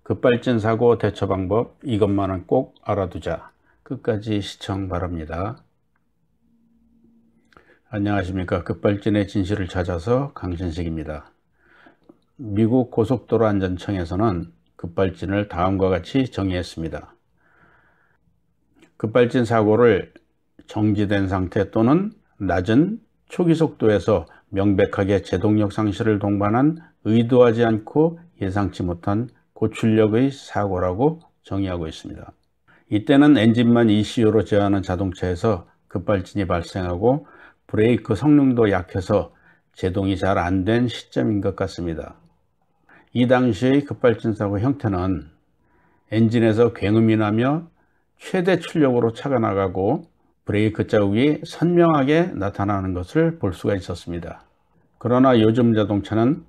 급발진 사고 대처 방법, 이것만은 꼭 알아두자. 끝까지 시청 바랍니다. 안녕하십니까. 급발진의 진실을 찾아서 강신식입니다. 미국 고속도로 안전청에서는 급발진을 다음과 같이 정의했습니다. 급발진 사고를 정지된 상태 또는 낮은 초기 속도에서 명백하게 제동력 상실을 동반한 의도하지 않고 예상치 못한 고출력의 사고라고 정의하고 있습니다. 이때는 엔진만 ECU로 제어하는 자동차에서 급발진이 발생하고 브레이크 성능도 약해서 제동이 잘 안 된 시점인 것 같습니다. 이 당시의 급발진 사고 형태는 엔진에서 굉음이 나며 최대 출력으로 차가 나가고 브레이크 자국이 선명하게 나타나는 것을 볼 수가 있었습니다. 그러나 요즘 자동차는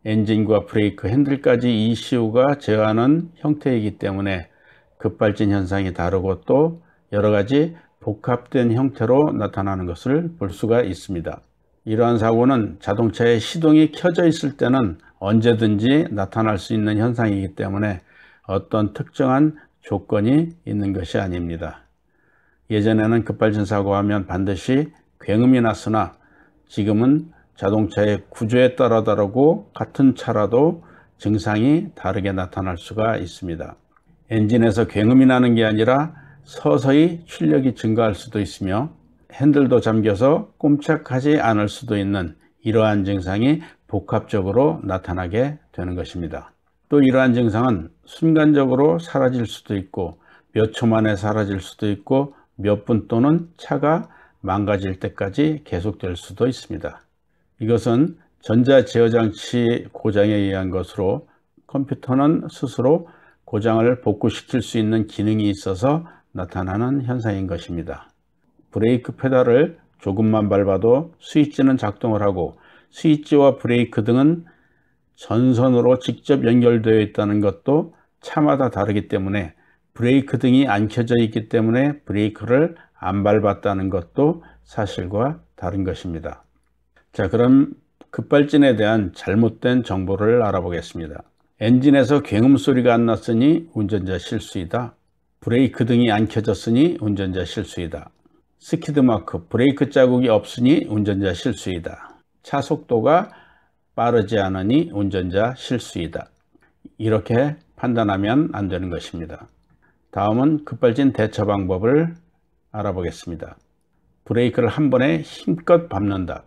엔진과 브레이크 핸들까지 ECU가 제어하는 형태이기 때문에 급발진 현상이 다르고 또 여러가지 복합된 형태로 나타나는 것을 볼 수가 있습니다. 이러한 사고는 자동차의 시동이 켜져 있을 때는 언제든지 나타날 수 있는 현상이기 때문에 어떤 특정한 조건이 있는 것이 아닙니다. 예전에는 급발진 사고하면 반드시 굉음이 났으나 지금은 자동차의 구조에 따라 다르고 같은 차라도 증상이 다르게 나타날 수가 있습니다. 엔진에서 굉음이 나는 게 아니라 서서히 출력이 증가할 수도 있으며 핸들도 잠겨서 꼼짝하지 않을 수도 있는 이러한 증상이 복합적으로 나타나게 되는 것입니다. 또 이러한 증상은 순간적으로 사라질 수도 있고 몇 초 만에 사라질 수도 있고 몇 분 또는 차가 망가질 때까지 계속될 수도 있습니다. 이것은 전자제어장치 고장에 의한 것으로 컴퓨터는 스스로 고장을 복구시킬 수 있는 기능이 있어서 나타나는 현상인 것입니다. 브레이크 페달을 조금만 밟아도 스위치는 작동을 하고 스위치와 브레이크 등은 전선으로 직접 연결되어 있다는 것도 차마다 다르기 때문에 브레이크 등이 안 켜져 있기 때문에 브레이크를 안 밟았다는 것도 사실과 다른 것입니다. 자, 그럼 급발진에 대한 잘못된 정보를 알아보겠습니다. 엔진에서 굉음 소리가 안 났으니 운전자 실수이다. 브레이크 등이 안 켜졌으니 운전자 실수이다. 스키드마크, 브레이크 자국이 없으니 운전자 실수이다. 차 속도가 빠르지 않으니 운전자 실수이다. 이렇게 판단하면 안 되는 것입니다. 다음은 급발진 대처 방법을 알아보겠습니다. 브레이크를 한 번에 힘껏 밟는다.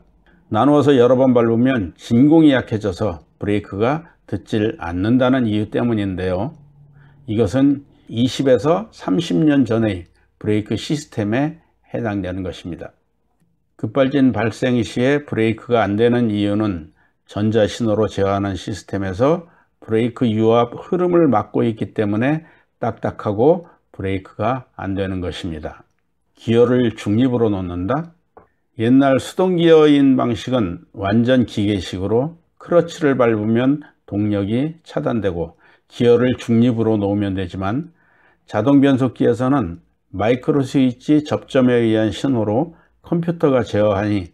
나누어서 여러 번 밟으면 진공이 약해져서 브레이크가 듣질 않는다는 이유 때문인데요. 이것은 20에서 30년 전의 브레이크 시스템에 해당되는 것입니다. 급발진 발생 시에 브레이크가 안 되는 이유는 전자신호로 제어하는 시스템에서 브레이크 유압 흐름을 막고 있기 때문에 딱딱하고 브레이크가 안 되는 것입니다. 기어를 중립으로 놓는다. 옛날 수동기어인 방식은 완전 기계식으로 크러치를 밟으면 동력이 차단되고 기어를 중립으로 놓으면 되지만 자동변속기에서는 마이크로 스위치 접점에 의한 신호로 컴퓨터가 제어하니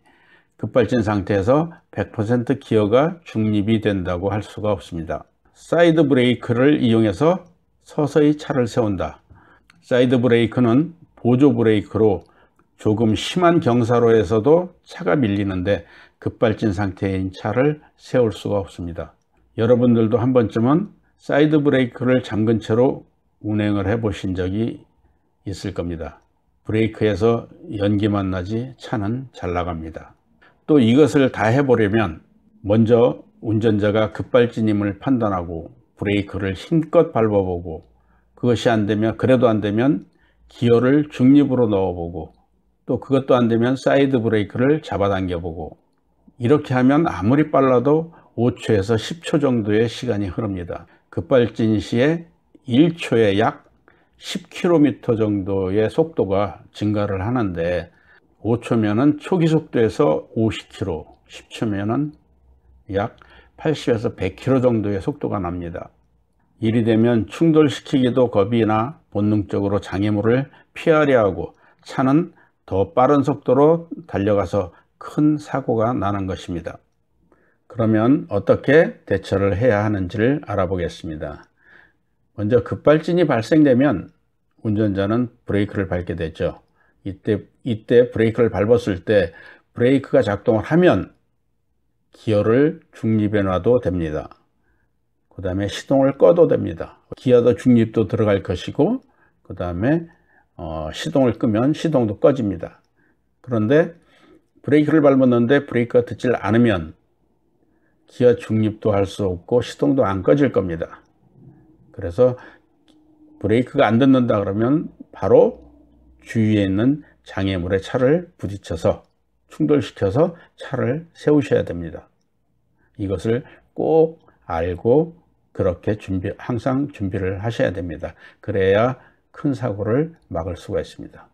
급발진 상태에서 100% 기어가 중립이 된다고 할 수가 없습니다. 사이드 브레이크를 이용해서 서서히 차를 세운다. 사이드 브레이크는 보조 브레이크로 조금 심한 경사로에서도 차가 밀리는데 급발진 상태인 차를 세울 수가 없습니다. 여러분들도 한 번쯤은 사이드 브레이크를 잠근 채로 운행을 해 보신 적이 있을 겁니다. 브레이크에서 연기만 나지 차는 잘 나갑니다. 또 이것을 다 해보려면 먼저 운전자가 급발진임을 판단하고 브레이크를 힘껏 밟아보고 그것이 안 되면, 그래도 안 되면 기어를 중립으로 넣어보고 또 그것도 안 되면 사이드 브레이크를 잡아당겨 보고 이렇게 하면 아무리 빨라도 5초에서 10초 정도의 시간이 흐릅니다. 급발진 시에 1초에 약 10km 정도의 속도가 증가를 하는데 5초면은 초기 속도에서 50km, 10초면은 약 80에서 100km 정도의 속도가 납니다. 일이 되면 충돌시키기도 겁이 나 본능적으로 장애물을 피하려 하고 차는 더 빠른 속도로 달려가서 큰 사고가 나는 것입니다. 그러면 어떻게 대처를 해야 하는지를 알아보겠습니다. 먼저 급발진이 발생되면 운전자는 브레이크를 밟게 되죠. 이때 브레이크를 밟았을 때 브레이크가 작동을 하면 기어를 중립에 놔도 됩니다. 그 다음에 시동을 꺼도 됩니다. 기어도 중립도 들어갈 것이고, 그 다음에 시동을 끄면 시동도 꺼집니다. 그런데 브레이크를 밟았는데 브레이크가 듣질 않으면 기어 중립도 할 수 없고 시동도 안 꺼질 겁니다. 그래서 브레이크가 안 듣는다 그러면 바로 주위에 있는 장애물에 차를 부딪혀서 충돌시켜서 차를 세우셔야 됩니다. 이것을 꼭 알고 그렇게 항상 준비를 하셔야 됩니다. 그래야 큰 사고를 막을 수가 있습니다.